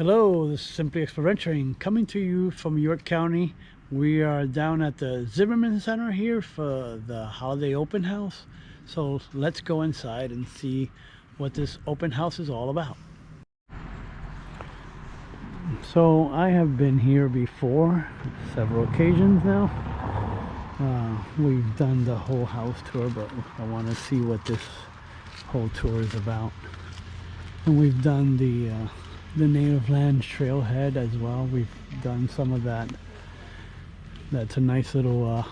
Hello, this is SimplyExploVenturing coming to you from York County. We are down at the Zimmerman Center here for the holiday open house. So let's go inside and see what this open house is all about. So I have been here before, several occasions now. We've done the whole house tour, but I want to see what this whole tour is about. And we've done the native land trailhead as well. We've done some of that. That's a nice little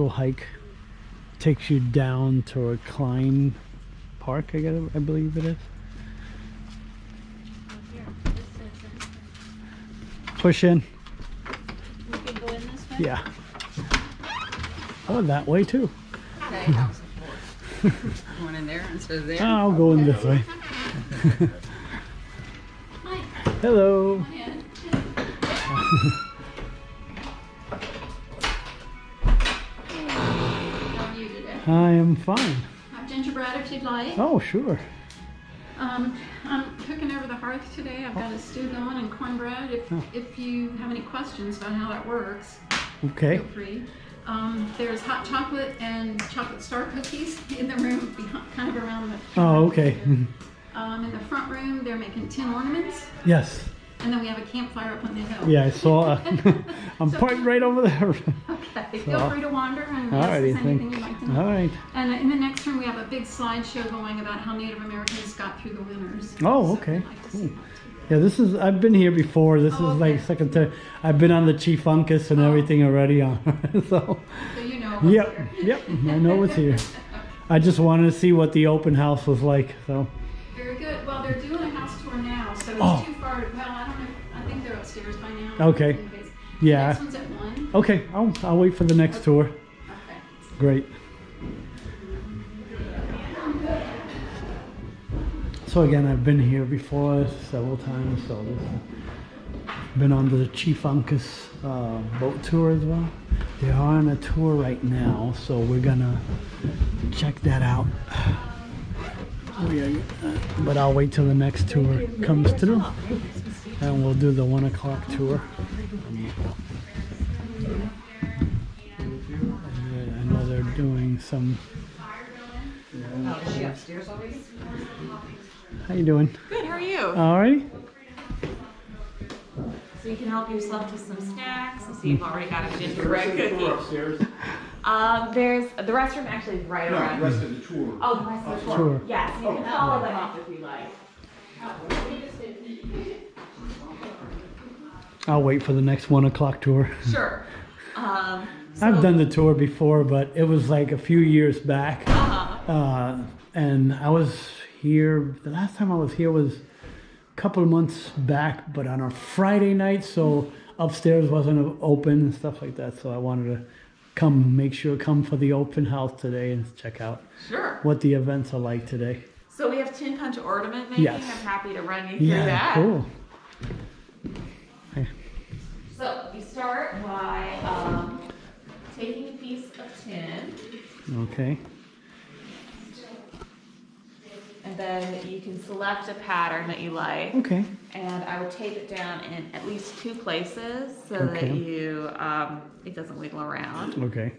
hike. Takes you down to a Klein Park, I believe it is. Push in. We can go in this way? Yeah. Oh, that way too. Okay, house of four. Going in there instead of there? I'll go in this way. Hi. Hello. Come in. How are you today? I am fine. Have gingerbread if you'd like. Oh, sure. I'm cooking over the hearth today. I've got a stew going and cornbread. If you have any questions about how that works, Okay. feel free. There's hot chocolate and chocolate star cookies in the room, kind of around the. Oh, okay. In the front room, they're making tin ornaments, Yes. and then we have a campfire up on the hill. Yeah, I saw. I'm So- parked right over there. Okay, feel free to wander and ask us Alrighty, anything you'd like to know. All right. And in the next room, we have a big slideshow going about how Native Americans got through the winters. Oh, So okay. we'd like to see Cool. that too. Yeah, this is. I've been here before. This Oh, is like okay. second time. I've been on the Chief Uncas and everything already on. So. So you know what's Yep. here. Yep. I know what's here. I just wanted to see what the open house was like. So. Very good. Well, they're doing a house tour now, so it's Oh. too far. Well, I don't know. I think they're upstairs by now. Okay. In case. Yeah. Next one's at 1. Okay. I'll wait for the next tour. Okay. Great. So again, I've been here before several times. So been on the Chief Uncas boat tour as well. They are on a tour right now, so we're gonna check that out. But I'll wait till the next tour comes through, and we'll do the 1 o'clock tour. And I know they're doing some. Oh, is she upstairs already? How you doing? Good, how are you? All right. So you can help yourself to some snacks. I see you've already got a gingerbread cookie. Upstairs? There's the restroom actually is right No, around. the rest of the tour. Oh, the rest of the tour. Tour. Yes, you can follow them up if you like. I'll wait for the next 1 o'clock tour. Sure. I've done the tour before, but it was like a few years back. Uh-huh. And I was here, the last time I was here was a couple of months back, but on a Friday night, so upstairs wasn't open and stuff like that. So I wanted to come for the open house today and check out Sure. what the events are like today. So we have tin punch ornament making. Yes. I'm happy to run you through Yeah, that. cool. So you start by taking a piece of tin. Okay. And then you can select a pattern that you like. Okay. And I would tape it down in at least 2 places so Okay. that you it doesn't wiggle around. Okay.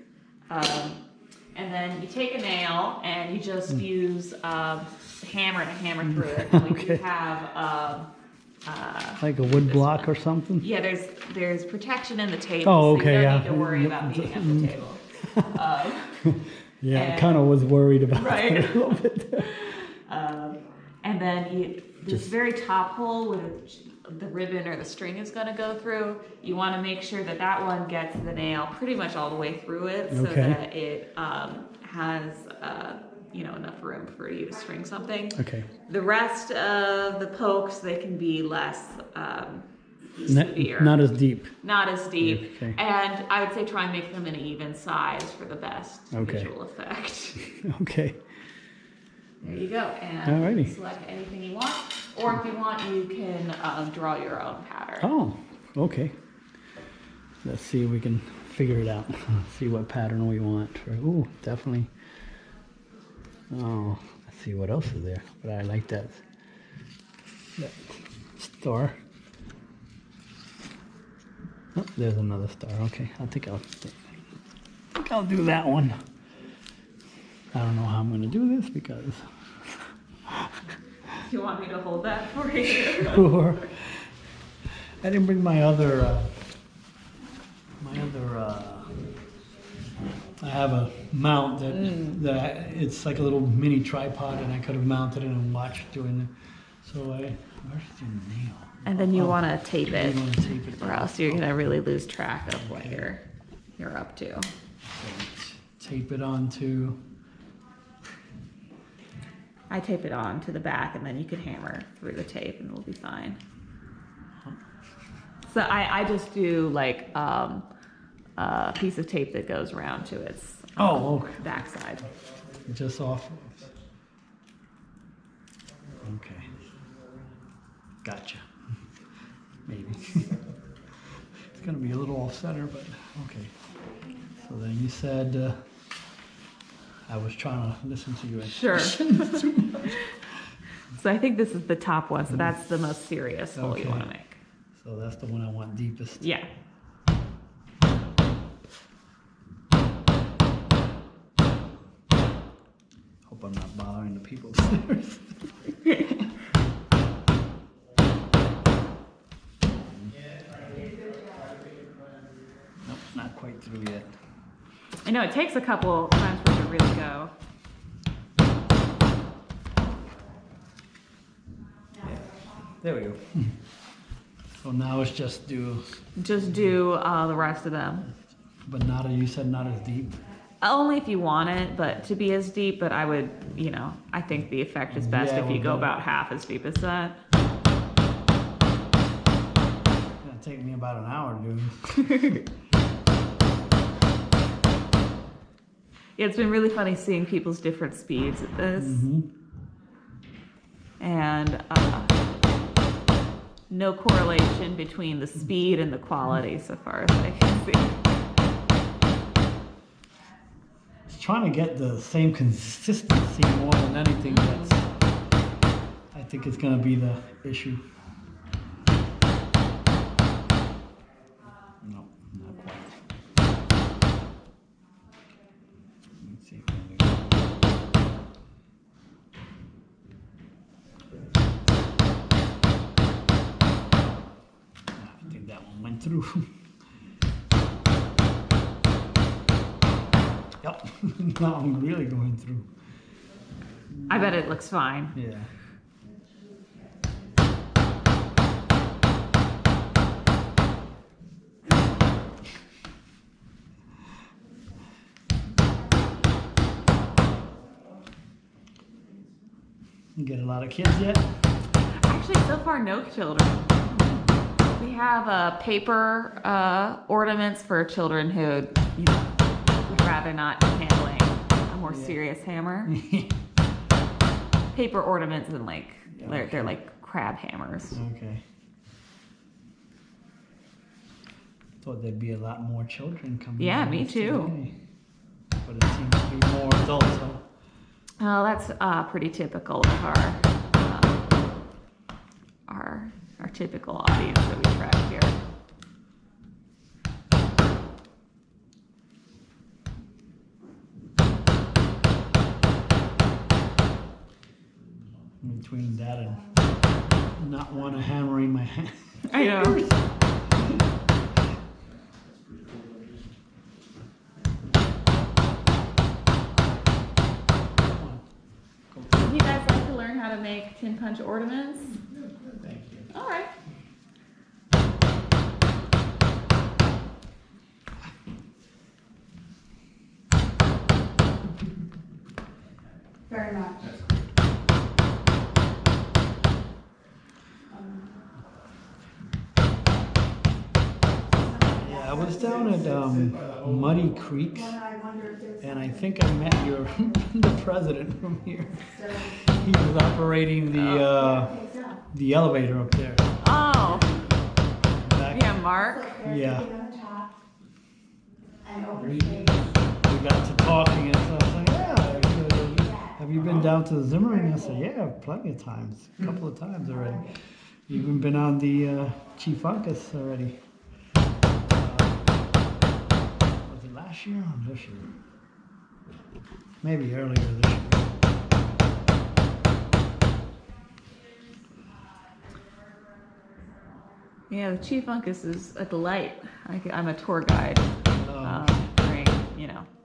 And then you take a nail and you just use a hammer to hammer through it. And we Okay. have Like a wood block or something? yeah, there's protection in the table, Oh, so okay, you don't yeah. need to worry about beating up the table. Yeah, I And- kind of was worried about Right. that a little bit. And then this very top hole where the ribbon or the string is going to go through, you want to make sure that that one gets the nail pretty much all the way through it, so Okay. that it has enough room for you to string something. Okay. The rest of the pokes, they can be less severe. Not as deep. Not as deep. Okay. And I would say try and make them an even size for the best Okay. visual effect. Okay. There you go. And Alrighty. select anything you want. Or if you want, you can draw your own pattern. Oh, okay. Let's see if we can figure it out. See what pattern we want. Ooh, definitely. Oh, see what else is there. But I like that star. Oh, there's another star. Okay, I think I'll do that one. I don't know how I'm gonna do this because. You want me to hold that for you? Sure. I didn't bring my other. I have a mount that it's like a little mini tripod, and I could have mounted it and watched doing it. So where's the nail? And then you want to tape You it, want to tape it, or else you're gonna really lose track of what you're up to. tape it onto. I tape it on to the back, and then you can hammer through the tape, and we'll be fine. So I just do like a piece of tape that goes around to its backside. Just off. Okay. Gotcha. Maybe. It's gonna be a little off center, but okay. So then you said I was trying to listen to you. Sure. So I think this is the top one, so that's the most serious hole you want to make. So that's the one I want deepest. Yeah. Hope I'm not bothering the people upstairs. Nope, not quite through yet. I know it takes a couple times for it to really go. There we go. So now it's just do. Just do the rest of them. But not, you said not as deep. Only if you want it, but to be as deep, but I would, I think the effect is best if you go about half as deep as that. It's gonna take me about an hour, dude. Yeah, it's been really funny seeing people's different speeds at this. And no correlation between the speed and the quality so far as I can see. Trying to get the same consistency more than anything. I think it's going to be the issue. No, not quite. Let's see if we can I think that one went through. Yep, now I'm really going through. I bet it looks fine. Yeah. You get a lot of kids yet? Actually, so far, no children. We have paper ornaments for children who, would rather not be handling a more serious hammer. Paper ornaments and they're like crab hammers. Okay. Thought there'd be a lot more children coming. Yeah, me too. Today. But it seems to be more adults, huh? Oh, that's pretty typical of our typical audience that we track here. Between that and not want to hammering my hand. I know. Would you guys like to learn how to make tin punch ornaments? Thank you. All right. Very much. Yeah, I was down at Muddy Creek, and I think I met the president from here. He was operating the elevator up there. Oh. Yeah, Mark. Yeah. We got to talking, and so I was like, yeah, have you been down to the Zimmerman? I said, yeah, plenty of times, a couple of times already. Even been on the Chief Uncas already. last year or this year? Maybe earlier this year. Yeah, the Chief Uncas is a delight. I'm a tour guide during,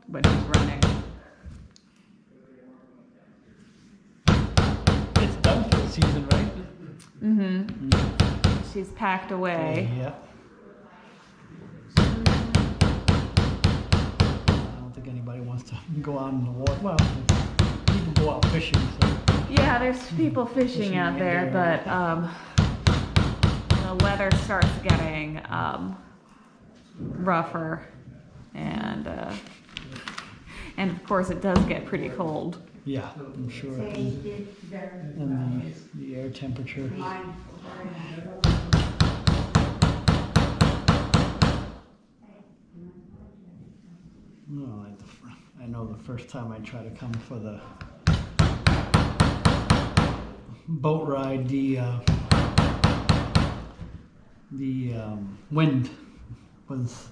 when he's running. It's done for the season, right? Mm-hmm. She's packed away. Yeah. I don't think anybody wants to go out in the water. Well, people go out fishing, so. Yeah, there's people fishing out there, but the weather starts getting rougher, and of course it does get pretty cold. Yeah, I'm sure. And the air temperature. No, I know the first time I tried to come for the boat ride, the wind was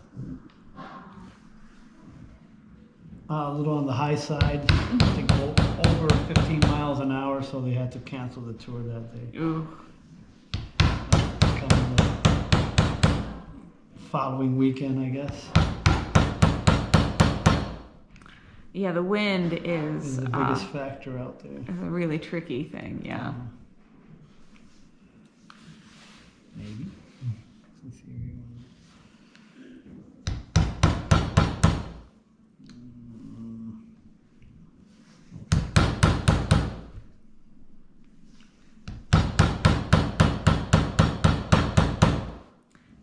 a little on the high side. I think over 15 miles an hour, so they had to cancel the tour that day. Ooh. Come the following weekend, I guess. Yeah, the wind is the biggest factor out there. a really tricky thing, yeah. Maybe. Let's see here.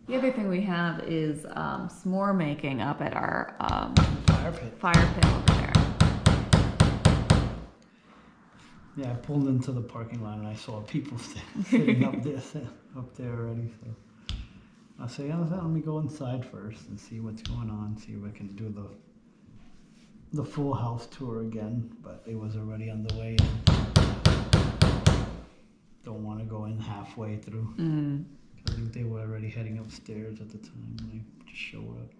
The other thing we have is s'more making up at our Fire pit. over there. Yeah, I pulled into the parking lot and I saw people sitting up there already. So I say, let me go inside first and see what's going on. See if I can do the full house tour again. But it was already on the way. Don't want to go in halfway through. I think they were already heading upstairs at the time when I just showed up.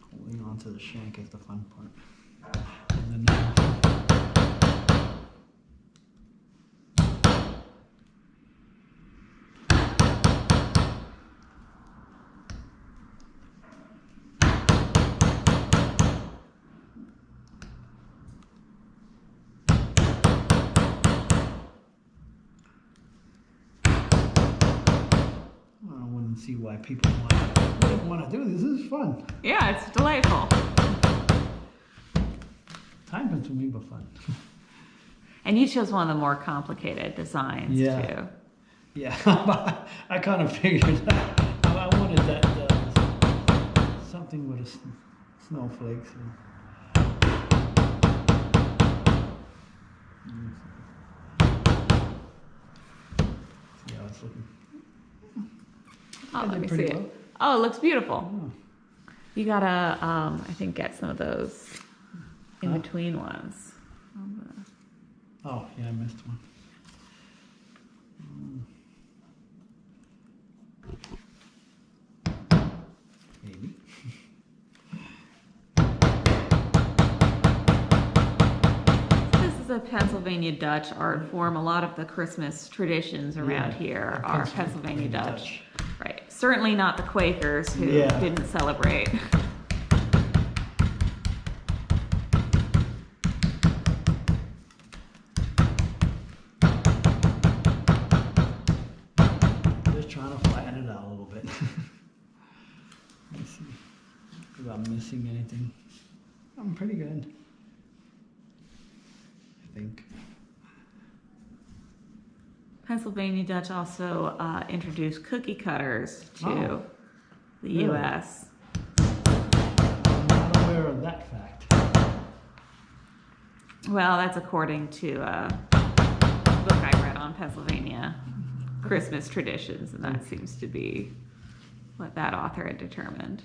Holding on to the shank is the fun part. And then, see why people want to do this. This is fun. Yeah, it's delightful. Time consuming, but fun. And you chose one of the more complicated designs too. Yeah, I kind of figured that. I wanted that something with snowflakes. See how it's looking. Oh, let me see pretty it. well. Oh, it looks beautiful. Oh. You gotta, I think, get some of those in between ones. Oh, yeah, I missed one. Maybe. This is a Pennsylvania Dutch art form. A lot of the Christmas traditions around here are Pennsylvania Dutch. Right. Certainly not the Quakers who didn't celebrate. Just trying to flatten it out a little bit. Let's see if I'm missing anything. I'm pretty good, I think. Pennsylvania Dutch also introduced cookie cutters to the U.S. I'm not aware of that fact. Well, that's according to a book I read on Pennsylvania Christmas traditions, and that seems to be what that author had determined.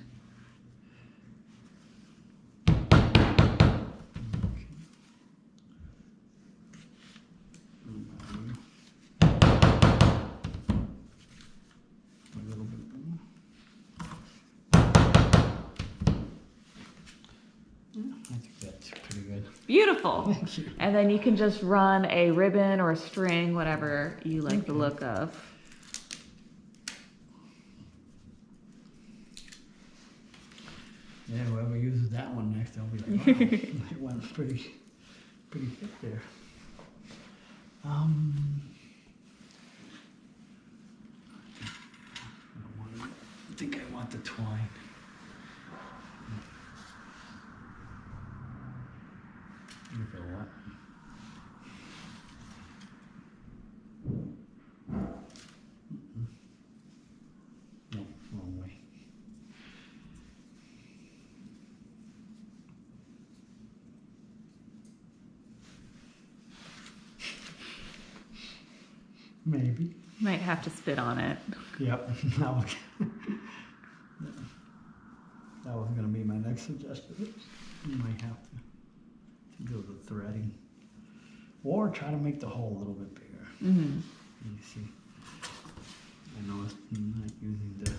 I think that's pretty good. Beautiful. Thank you. And then you can just run a ribbon or a string, whatever you like the look of. Yeah, whoever uses that one next, they'll be like, wow, that one's pretty thick there. I think I want the twine. Look at that. No, wrong way. Maybe. Might have to spit on it. Yep. That was going to be my next suggestion. You might have to do the threading, or try to make the hole a little bit bigger. Mm-hmm. You see, I know it's not using the.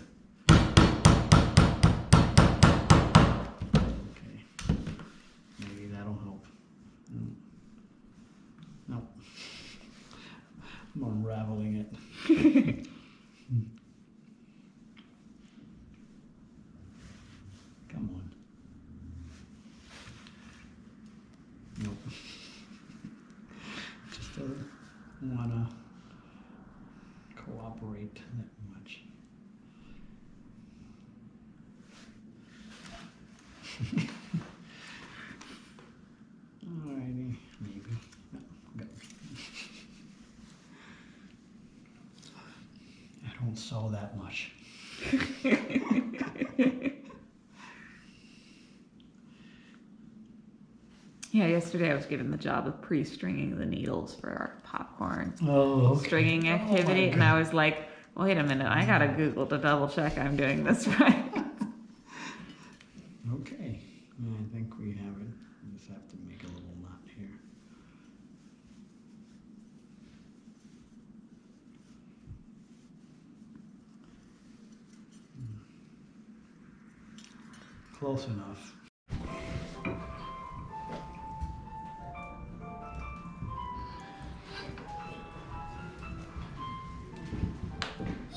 Okay, maybe that'll help. Nope. I'm unraveling it. Come on. Nope. Just doesn't want to cooperate that much. Alrighty, maybe. No, go. I don't sew that much. Yeah, yesterday I was given the job of pre-stringing the needles for our popcorn Oh, stringing activity, and I was like, wait a minute, I gotta Google to double check I'm doing this right. Okay, yeah, I think we have it. We just have to make a little knot here. Close enough.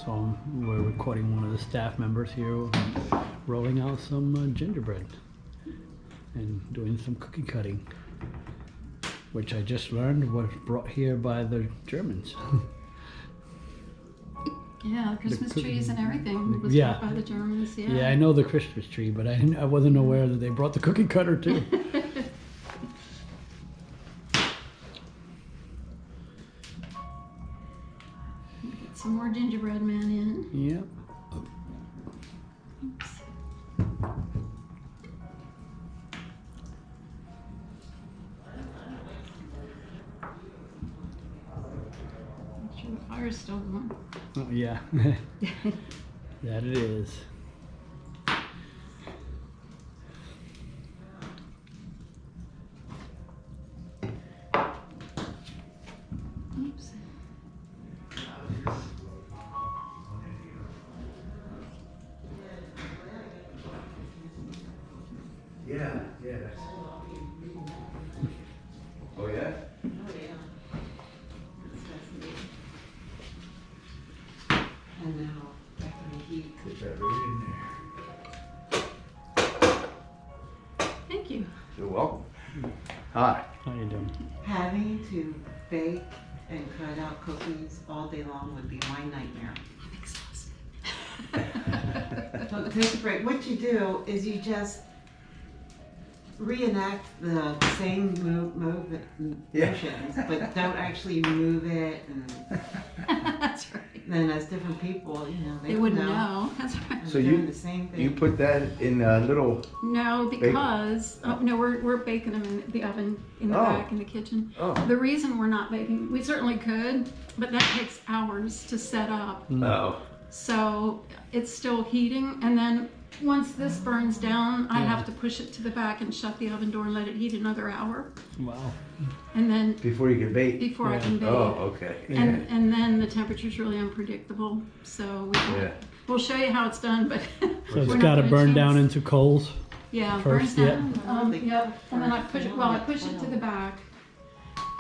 So we're recording one of the staff members here rolling out some gingerbread and doing some cookie cutting, which I just learned was brought here by the Germans. Yeah, the Christmas cookie- trees and everything was Yeah. brought by the Germans. Yeah. Yeah, I know the Christmas tree, but I wasn't aware that they brought the cookie cutter too. Get some more gingerbread man in. Yep. Oops. Make sure the fire's still going. Oh, yeah. That it is. Oops. Yeah, yeah. Oh, yeah? And now, after the heat. Put that right in Thank you. there. You're welcome. Hi. How you doing? Having to bake and cut out cookies all day long would be my nightmare. I'm exhausted. So take a break. What you do is you just reenact the same motions, but don't actually move it, and That's right. then as different people, They wouldn't know. That's right. I'm So doing the same thing. You put that in a little. No, because no, we're baking them in the oven in the back in the kitchen. Oh. The reason we're not baking, we certainly could, but that takes hours to set up. Oh. So it's still heating, and then once this burns down, I have to push it to the back and shut the oven door and let it heat another hour. Wow. And then Before you can bake. before I can bake. Oh, okay. And then the temperature's really unpredictable, so we'll show you how it's done, but So it's got to burn down into coals. Yeah, first, burns down. Yep. And then I push it. Well, I push it to the back.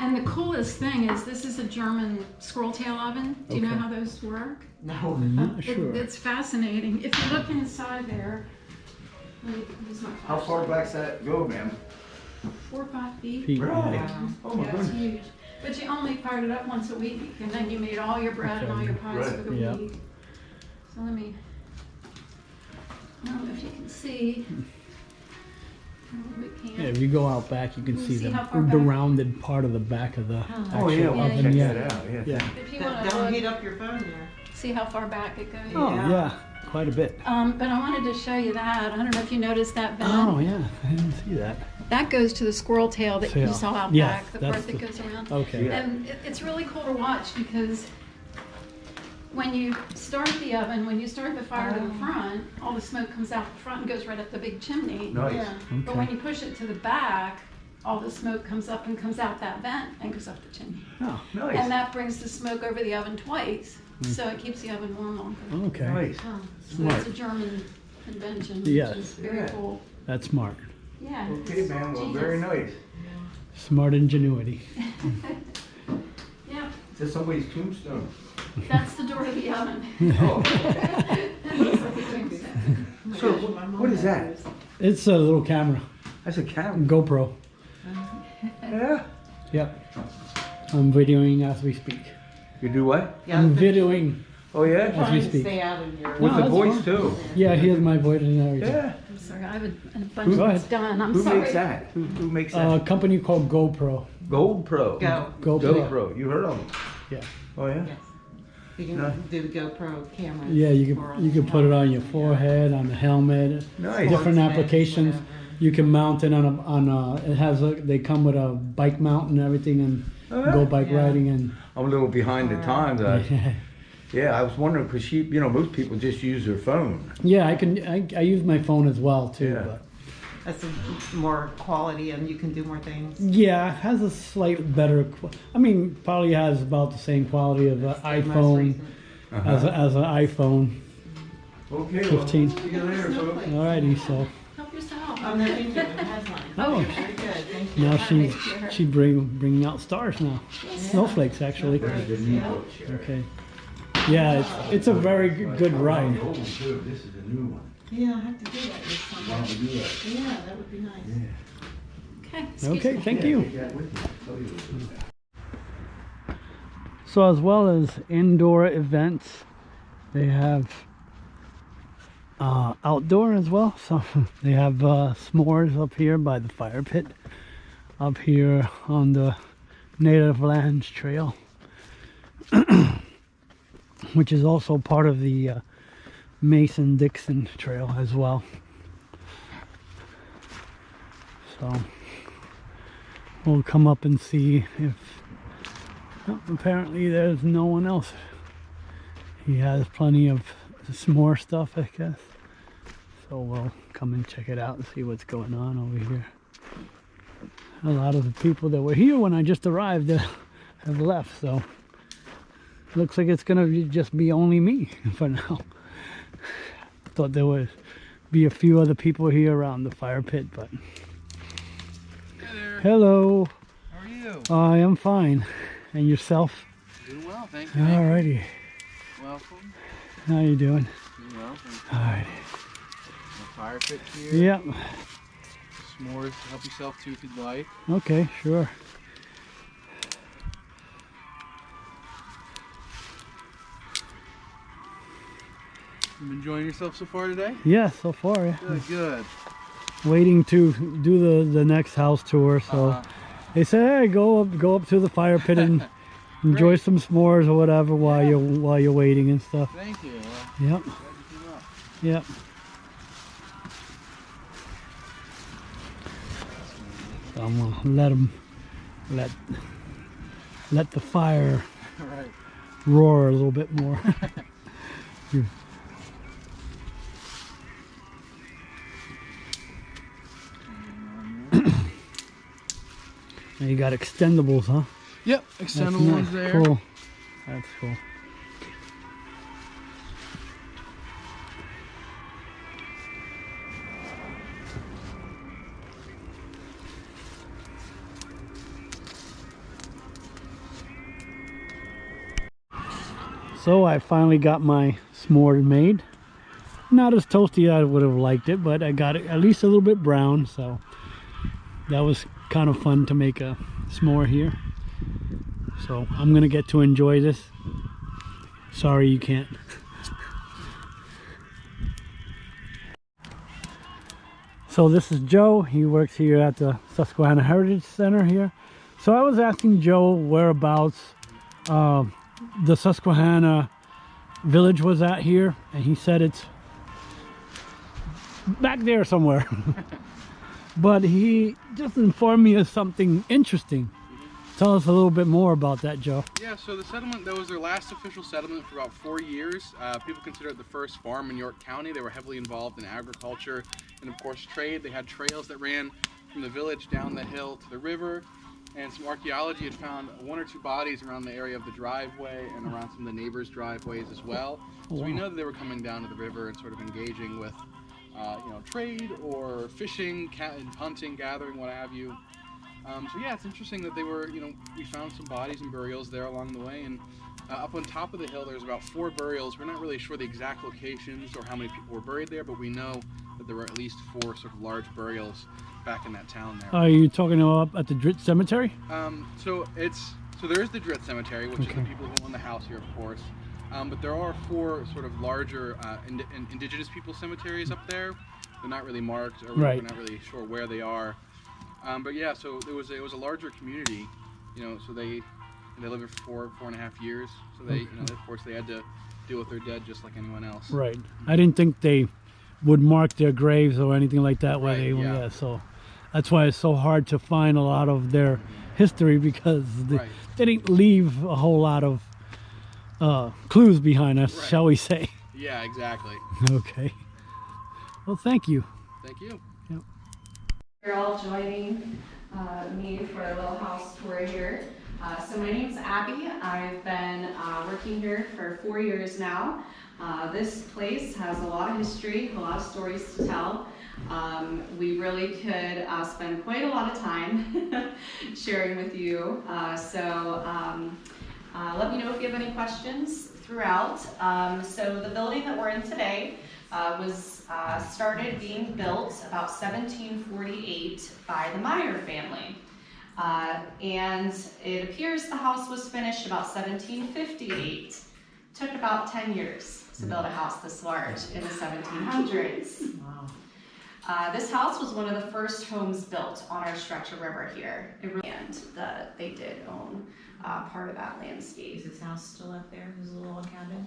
And the coolest thing is this is a German squirrel tail oven. Do you know how those work? No. Not sure. It's fascinating. If you look inside there, let me use my How far back's that go, ma'am? 4 or 5 feet. Feet, Really? yeah. Oh my Yeah, it's goodness. huge. But you only fired it up once a week, and then you made all your bread and all your pies for the Yeah. week. So let me. I don't know if you can see. We Yeah, can't. if you go out back, you can You see see the, how far the back? rounded part of the back of the Oh actual yeah, we'll oven. check Yeah. that out. Yeah. Yeah. If you want to Don't look, heat up your phone there. see how far back it goes. Oh Yeah. yeah, quite a bit. But I wanted to show you that. I don't know if you noticed that vent. Oh yeah, I didn't see that. That goes to the squirrel tail that you Tail. saw out Yeah, back, the that's part that the- goes around. Okay. Yeah. And it's really cool to watch because when you start the oven, when you start the fire to the front, all the smoke comes out the front and goes right up the big chimney. Nice. Yeah. But when you push it to the back, all the smoke comes up and comes out that vent and goes up the chimney. Oh, Nice. And that brings the smoke over the oven twice, so it keeps the oven warm longer. okay. Nice. So it's a German invention, Yes. which is very Yeah. cool. That's smart. Yeah. Okay, it's man. Well, genius. very nice. Smart ingenuity. Yeah, Is this somebody's tombstone? that's the door to the oven. Oh. Looks like a tombstone. So, what is that? It's a little camera, That's a camera. GoPro. Yeah. Yep. I'm videoing as we speak. You do what? Yeah, I'm but videoing. Oh yeah. As we trying to speak. stay out of your. With No, the that's voice fine. too. Yeah, here's my voice and everything. Yeah. I'm sorry, I have a bunch Go that's ahead. done. I'm Who sorry. makes that? Who makes A that? company called GoPro. Gold Pro. Go. GoPro. GoPro. You heard of them? Yeah. Oh yeah. Yes. You can No. do GoPro cameras. Yeah, you for can put it on your yeah. forehead, on the helmet. Nice. Different Sports applications. events, You can mount it on a. It has a. They come with a bike mount and everything, and Oh, yeah? go bike Yeah. riding and. I'm a little behind the times. Yeah, I was wondering because most people just use their phone. Yeah, I use my phone as well too. Yeah. But That's a more quality, and you can do more things. yeah, it has a slight better. I mean, probably has about the same quality of an Most iPhone recent. as an iPhone. Okay. 15. Well, see you later, folks. Alrighty, so Help yourself. Oh, no, thank you. It has mine. Oh. Very good. Thank you. now she's bringing out stars now. Snowflakes actually. There's the new book chair. Okay. Yeah, it's a very good ride. Oh, good. This is a new one. Yeah, I have to do that this Why don't summer. we do that? Yeah, that would be nice. Yeah. Okay. excuse Okay, me. thank Yeah, you. take that with you. Tell you to do that. So as well as indoor events, they have outdoor as well. So they have s'mores up here by the fire pit, up here on the Native Lands Trail, which is also part of the Mason-Dixon Trail as well. So we'll come up and see if apparently there's no one else. He has plenty of s'more stuff, I guess. So we'll come and check it out and see what's going on over here. A lot of the people that were here when I just arrived have left, so looks like it's gonna just be only me for now. Thought there would be a few other people here around the fire pit, but Hey there. hello. How are you? I am fine. And yourself? Doing well, thank you. Alrighty. Welcome. How you doing? Doing well, thank you. Alright. A fire pit here. Yep. S'mores, help yourself too if you'd like. Okay, sure. You enjoying yourself so far today? Yeah, so far, yeah. Good, good. waiting to do the next house tour. So they said, hey, go up to the fire pit and enjoy some s'mores or whatever while you're waiting and stuff. Thank you. Yep. Yep. So I'm gonna let the fire Right. roar a little bit more. And you got extendables, huh? Yep, extendable ones there. Cool. That's cool. So I finally got my s'mores made. Not as toasty as I would have liked it, but I got it at least a little bit brown, so that was kind of fun to make a s'more here. So I'm gonna get to enjoy this. Sorry you can't. So this is Joe. He works here at the Susquehanna Heritage Center here. So I was asking Joe whereabouts the Susquehanna village was at here, and he said it's back there somewhere. But he just informed me of something interesting. Tell us a little bit more about that, Joe. Yeah, so the settlement, that was their last official settlement for about 4 years. People consider it the first farm in York County. They were heavily involved in agriculture and, of course, trade. They had trails that ran from the village down the hill to the river. And some archaeology had found 1 or 2 bodies around the area of the driveway and around some of the neighbors' driveways as well. So we know that they were coming down to the river and sort of engaging with, trade or fishing, hunting, gathering, what have you. So yeah, it's interesting that they were, we found some bodies and burials there along the way, and up on top of the hill there's about 4 burials. We're not really sure the exact locations or how many people were buried there, but we know that there were at least 4 sort of large burials back in that town there. Are you talking about at the Dritz Cemetery? So there is the Dritz Cemetery, which is the people who own the house here, of course. But there are 4 sort of larger indigenous people cemeteries up there. They're not really marked, or we're not really sure where they are. But yeah, so it was a larger community, so they lived there for 4.5 years. So they, of course, they had to deal with their dead just like anyone else. Right. I didn't think they would mark their graves or anything like that. So that's why it's so hard to find a lot of their history, because they didn't leave a whole lot of clues behind us, shall we say. Yeah, exactly. Okay. Well, thank you. Thank you. Yep. You're all joining me for a little house tour here. So my name's Abby. I've been working here for 4 years now. This place has a lot of history, a lot of stories to tell. We really could spend quite a lot of time sharing with you. Let me know if you have any questions throughout. So the building that we're in today was started being built about 1748 by the Meyer family. And it appears the house was finished about 1758. Took about 10 years to build a house this large in the 1700s. Wow. This house was one of the first homes built on our stretch of river here. And they did own part of that landscape. Is this house still up there? There's a little cabin?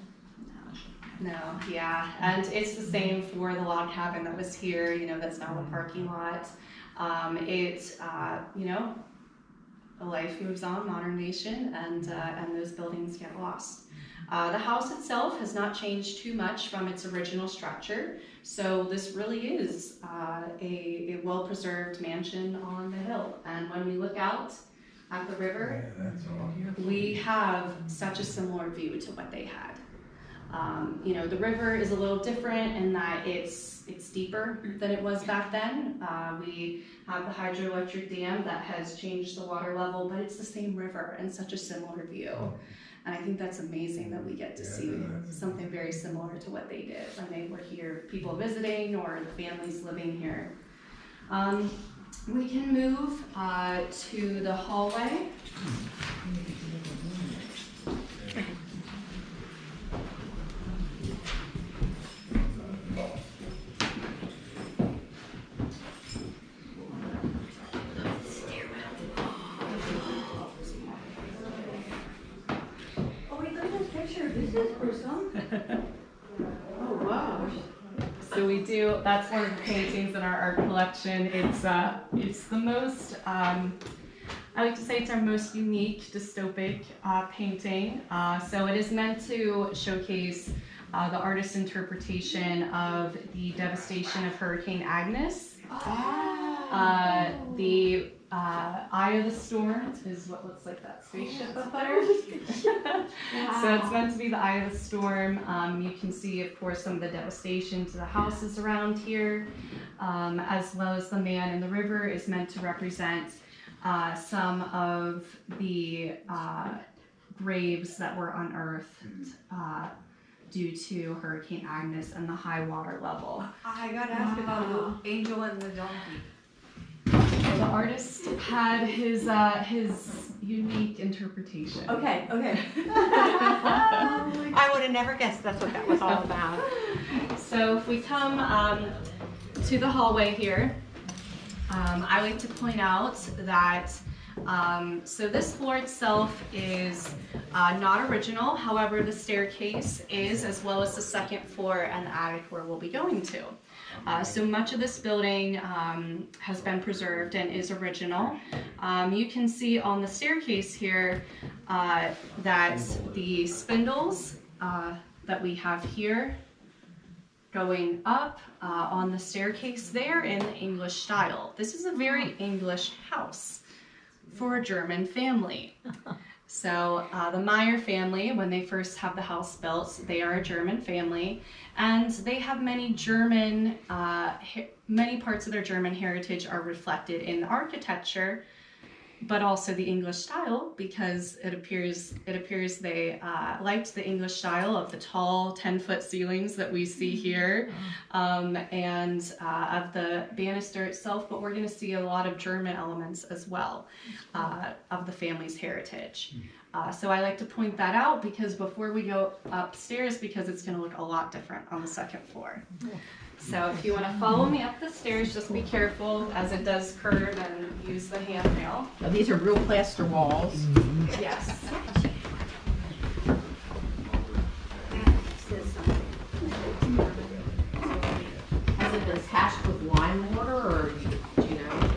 No, yeah, and it's the same for the log cabin that was here, that's now the parking lot. Life moves on, modern nation, and those buildings get lost. The house itself has not changed too much from its original structure, so this really is a well-preserved mansion on the hill. And when we look out at the river, we have such a similar view to what they had. The river is a little different in that it's deeper than it was back then. We have the hydroelectric dam that has changed the water level, but it's the same river and such a similar view. And I think that's amazing that we get to see something very similar to what they did when they were here, people visiting or the families living here. We can move to the hallway. do. That's one of the paintings in our art collection. It's the most. I like to say it's our most unique dystopic painting. So it is meant to showcase the artist's interpretation of the devastation of Hurricane Agnes. The eye of the storm is what looks like that spaceship up there. So it's meant to be the eye of the storm. You can see, of course, some of the devastation to the houses around here, as well as the man in the river is meant to represent some of the graves that were unearthed due to Hurricane Agnes and the high water level. I gotta ask about the angel and the donkey. The artist had his unique interpretation. Okay. I would have never guessed that's what that was all about. So if we come to the hallway here, I like to point out that so this floor itself is not original. However, the staircase is, as well as the second floor and the attic where we'll be going to. So much of this building has been preserved and is original. You can see on the staircase here that the spindles that we have here going up on the staircase there in the English style. This is a very English house for a German family. So the Meyer family, when they first have the house built, they are a German family, and they have many German, many parts of their German heritage are reflected in the architecture, but also the English style, because it appears they liked the English style of the tall 10-foot ceilings that we see here, and of the banister itself, but we're going to see a lot of German elements as well of the family's heritage. So I like to point that out because before we go upstairs, because it's going to look a lot different on the second floor. So if you want to follow me up the stairs, just be careful as it does curve and use the handrail. Now, these are real plaster walls. Yes. Has it been patched with lime water, or do you know?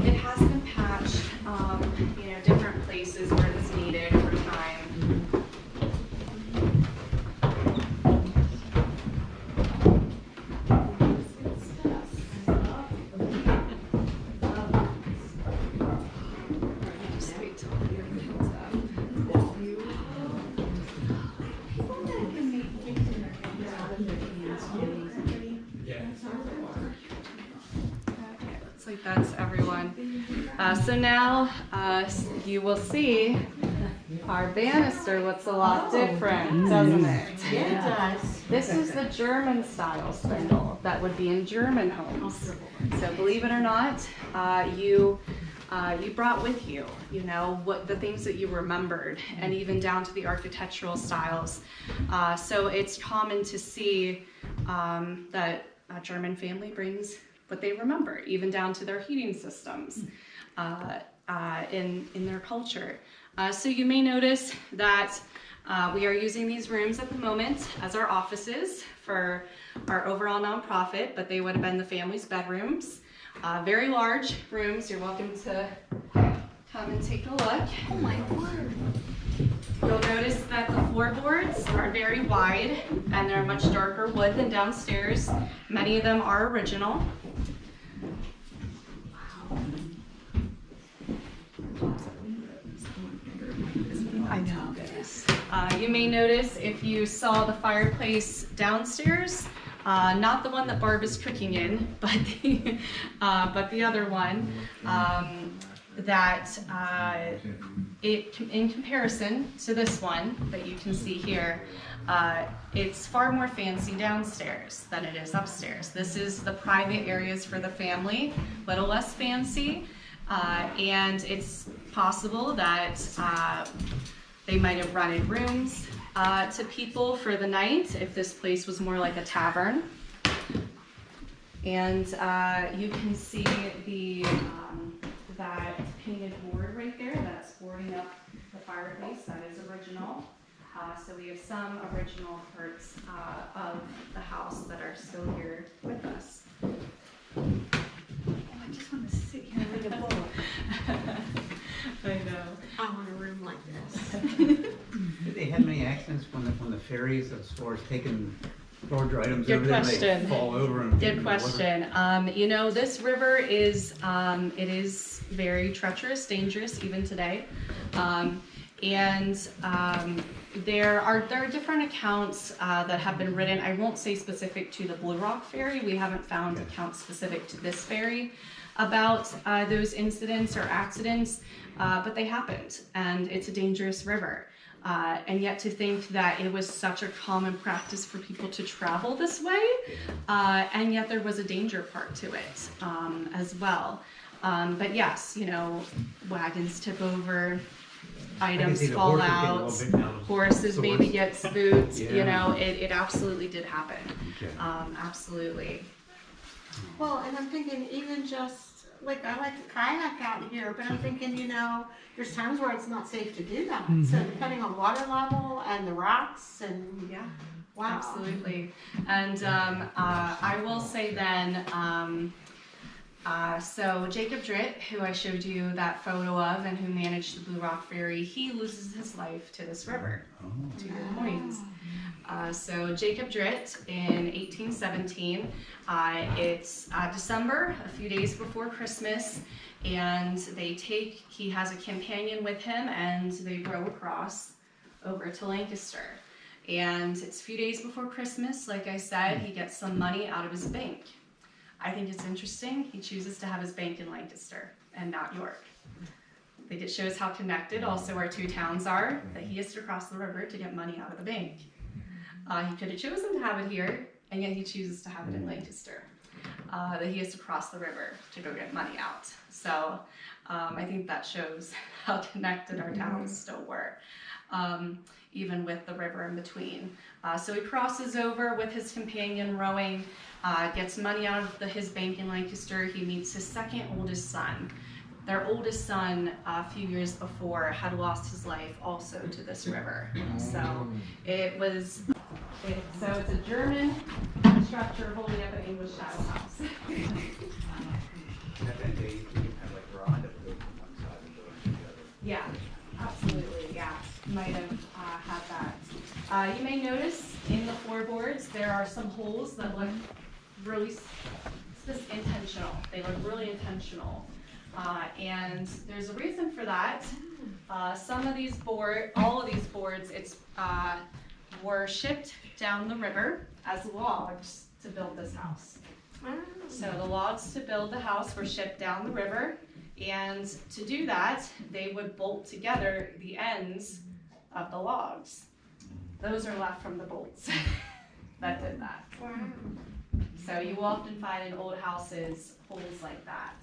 It has been patched, different places where it's needed over time. That's everyone. So now you will see our banister looks a lot different, doesn't it? Yeah, it does. This is the German style spindle that would be in German homes. So believe it or not, you brought with you, what the things that you remembered, and even down to the architectural styles. So it's common to see that a German family brings what they remember, even down to their heating systems in their culture. So you may notice that we are using these rooms at the moment as our offices for our overall nonprofit, but they would have been the family's bedrooms. Very large rooms. You're welcome to come and take a look. Oh my word. You'll notice that the floorboards are very wide and they're much darker wood than downstairs. Many of them are original. I know. You may notice if you saw the fireplace downstairs, not the one that Barb is cooking in, but the other one, in comparison to this one that you can see here, it's far more fancy downstairs than it is upstairs. This is the private areas for the family, a little less fancy, and it's possible that they might have rented rooms to people for the night if this place was more like a tavern. And you can see that painted board right there that's boarding up the fireplace. That is original. So we have some original parts of the house that are still here with us. Oh, I just want to sit here and read a book. I know. I want a room like this. Did they have many accidents when the ferries, as far as taking larger items Good over there, question. they fall over and Good question. You know, this river is it is very treacherous, dangerous even today, there are different accounts that have been written. I won't say specific to the Blue Rock Ferry. We haven't found accounts specific to this ferry about those incidents or accidents, but they happened, and it's a dangerous river. And yet to think that it was such a common practice for people to travel this way, and yet there was a danger part to it as well. But yes, you know, wagons tip over, items fall out, horses maybe get spooked, you know, it absolutely did happen. Absolutely. Well, and I'm thinking even just, like, I like to kayak out here, but I'm thinking, you know, there's times where it's not safe to do that. So depending on water level and the rocks and Yeah. wow. Absolutely. And I will say then, so Jacob Dritt, who I showed you that photo of and who managed the Blue Rock Ferry, he loses his life to this river, to your point. So Jacob Dritt in 1817, it's December, a few days before Christmas, and he has a companion with him, and they row across over to Lancaster. And it's a few days before Christmas, like I said, he gets some money out of his bank. I think it's interesting, he chooses to have his bank in Lancaster and not York. I think it shows how connected also our two towns are, that he has to cross the river to get money out of the bank. He could have chosen to have it here, and yet he chooses to have it in Lancaster. That he has to cross the river to go get money out. So I think that shows how connected our towns still were, even with the river in between. So he crosses over with his companion rowing, gets money out of his bank in Lancaster. He meets his second oldest son. Their oldest son, a few years before, had lost his life also to this river. So it's a German structure holding up an English shadow house. Yeah, absolutely, yeah. Might have had that. You may notice in the floorboards there are some holes that look really just intentional. They look really intentional. And there's a reason for that. Some of these all of these boards, were shipped down the river as logs to build this house. So the logs to build the house were shipped down the river, and to do that, they would bolt together the ends of the logs. Those are left from the bolts that did that. So you will often find in old houses holes like that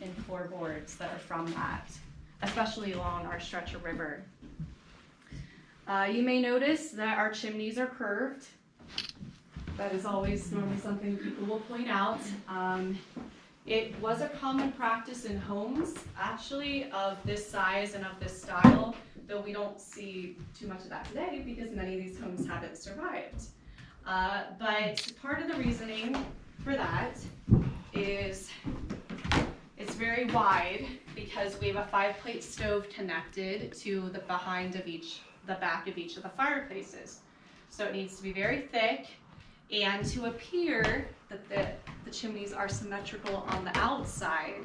in floorboards that are from that, especially along our stretch of river. You may notice that our chimneys are curved. That is always normally something people will point out. It was a common practice in homes, actually, of this size and of this style, though we don't see too much of that today because many of these homes haven't survived. But part of the reasoning for that is it's very wide because we have a 5-plate stove connected to the back of each of the fireplaces. So it needs to be very thick, and to appear that the chimneys are symmetrical on the outside,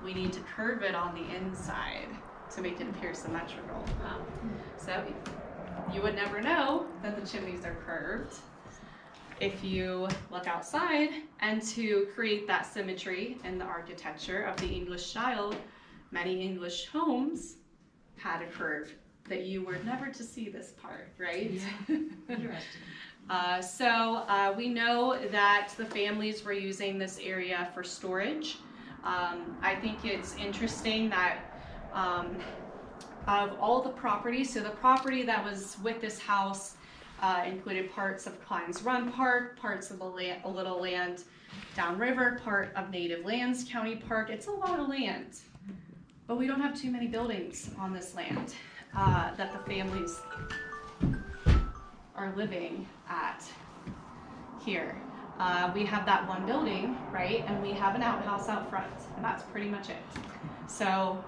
we need to curve it on the inside to make it appear symmetrical. So you would never know that the chimneys are curved if you look outside. And to create that symmetry in the architecture of the English style, many English homes had a curve that you were never to see this part, right? Yeah. Interesting. We know that the families were using this area for storage. I think it's interesting that of all the property, so the property that was with this house included parts of Klein's Run Park, parts of a little land downriver, part of Native Lands County Park. It's a lot of land, but we don't have too many buildings on this land. that the families are living at here. We have that one building, right? And we have an outhouse out front, and that's pretty much it. So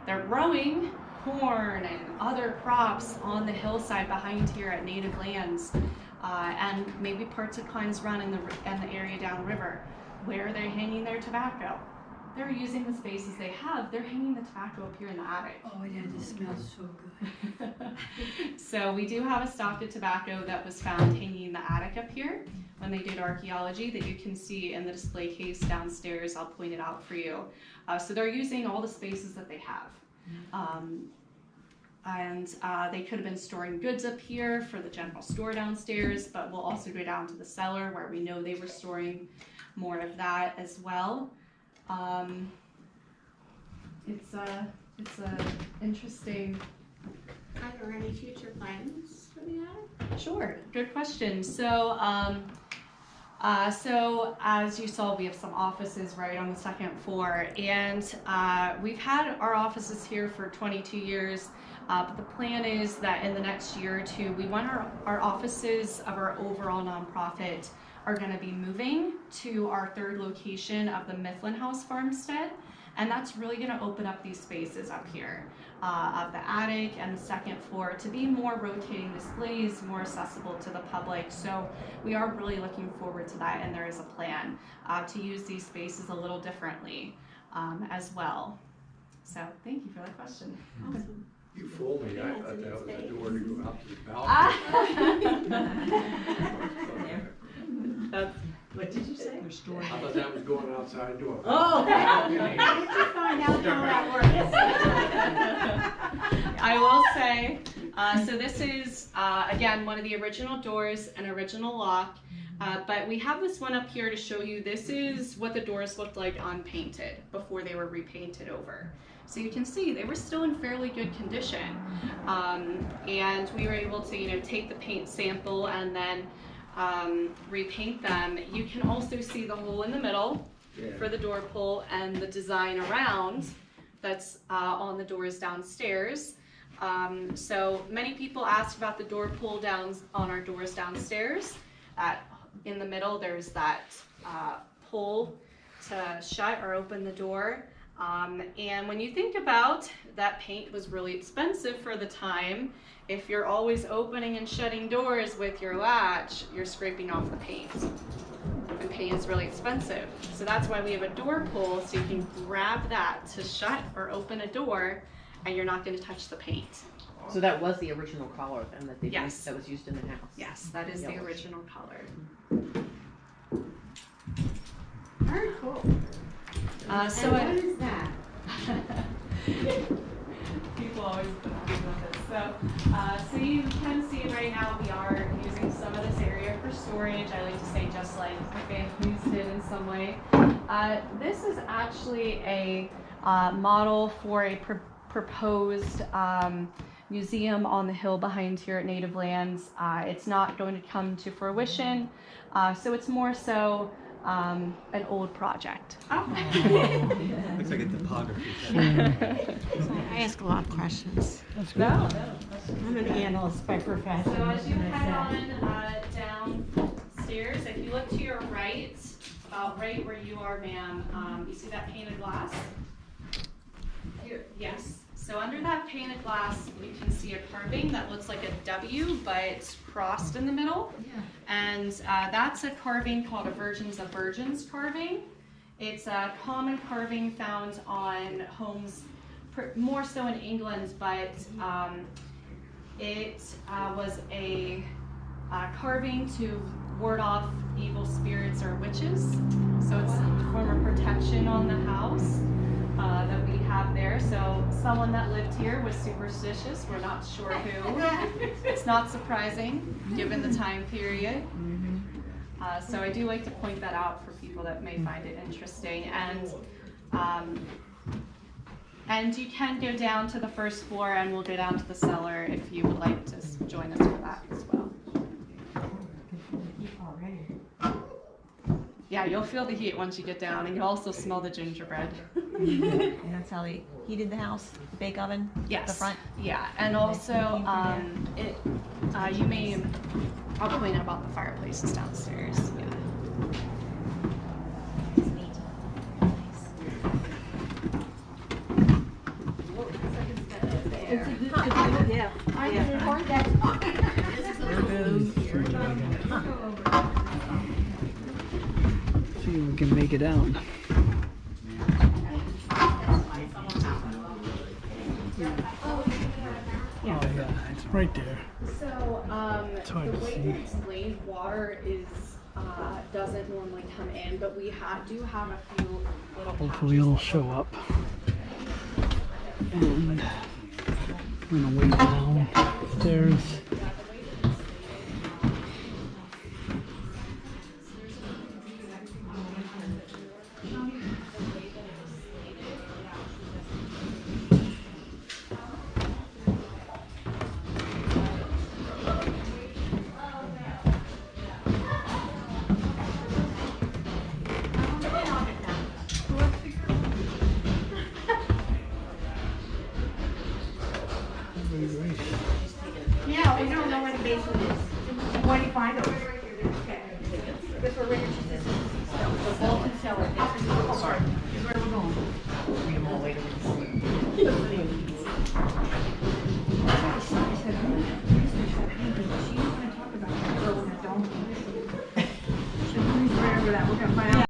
they're growing corn and other crops on the hillside behind here at native lands, and maybe parts of Klein's Run in the area downriver. Where are they hanging their tobacco? They're using the spaces they have. They're hanging the tobacco up here in the attic. Oh yeah, this smells so good. So we do have a stock of tobacco that was found hanging in the attic up here when they did archaeology that you can see in the display case downstairs. I'll point it out for you. So they're using all the spaces that they have. They could have been storing goods up here for the general store downstairs, but we'll also go down to the cellar where we know they were storing more of that as well. It's a interesting. Are there any future plans for the attic? Sure, good question. So as you saw, we have some offices right on the second floor, and we've had our offices here for 22 years. But the plan is that in the next year or two, we want our offices of our overall nonprofit are going to be moving to our third location of the Mifflin House Farmstead. And that's really going to open up these spaces up here of the attic and the second floor to be more rotating displays, more accessible to the public. So we are really looking forward to that, and there is a plan to use these spaces a little differently as well. So thank you for that question. Awesome. You fooled me. I thought that was the door to go out to the balcony. What did you say? I thought that was going outside door. Oh, how did you find out how that works? I will say, so this is, again, one of the original doors, an original lock, but we have this one up here to show you. This is what the doors looked like unpainted before they were repainted over. So you can see they were still in fairly good condition. And we were able to, take the paint sample and then repaint them. You can also see the hole in the middle for the door pull and the design around that's on the doors downstairs. So many people asked about the door pull downs on our doors downstairs. In the middle, there's that pull to shut or open the door. And when you think about that, paint was really expensive for the time. If you're always opening and shutting doors with your latch, you're scraping off the paint. And paint is really expensive. So that's why we have a door pull, so you can grab that to shut or open a door, and you're not going to touch the paint. So that was the original color then that they Yes. that was used in the house? Yes, that is the original color. Very cool. So and what is that? People always ask about this. So you can see right now we are using some of this area for storage. I like to say just like the families did in some way. This is actually a model for a proposed museum on the hill behind here at Native Lands. It's not going to come to fruition, so it's more so an old project. Looks like a topography. I ask a lot of questions. No. I'm an analyst by profession. So as you head on downstairs, if you look to your right, about right where you are, ma'am, you see that painted glass? Here, yes. So under that painted glass, you can see a carving that looks like a W, but crossed in the middle. Yeah. And that's a carving called a Virgins of Virgins carving. It's a common carving found on homes, more so in England, but it was a carving to ward off evil spirits or witches. So it's a form of protection on the house that we have there. So someone that lived here was superstitious. We're not sure who. It's not surprising given the time period. So I do like to point that out for people that may find it interesting. And you can go down to the first floor, and we'll go down to the cellar if you would like to join us for that as well. Yeah, you'll feel the heat once you get down, and you'll also smell the gingerbread. And that's how they heated the house, the bake oven, Yes. the front. Yeah, and also I'll point out about the fireplaces downstairs. Yeah. It's neat. Yeah. I can record that. See if we can make it out. Oh yeah, it's right there. So hard the to way see. to explain water is doesn't normally come in, but we do have a few little Hopefully it'll show up. And I'm gonna wait downstairs. Yeah, we don't know where the basement is. Where do you find them? Okay. This where Richard is. The Bolton cellar. This is where we're going. Read them all later. We're gonna find out.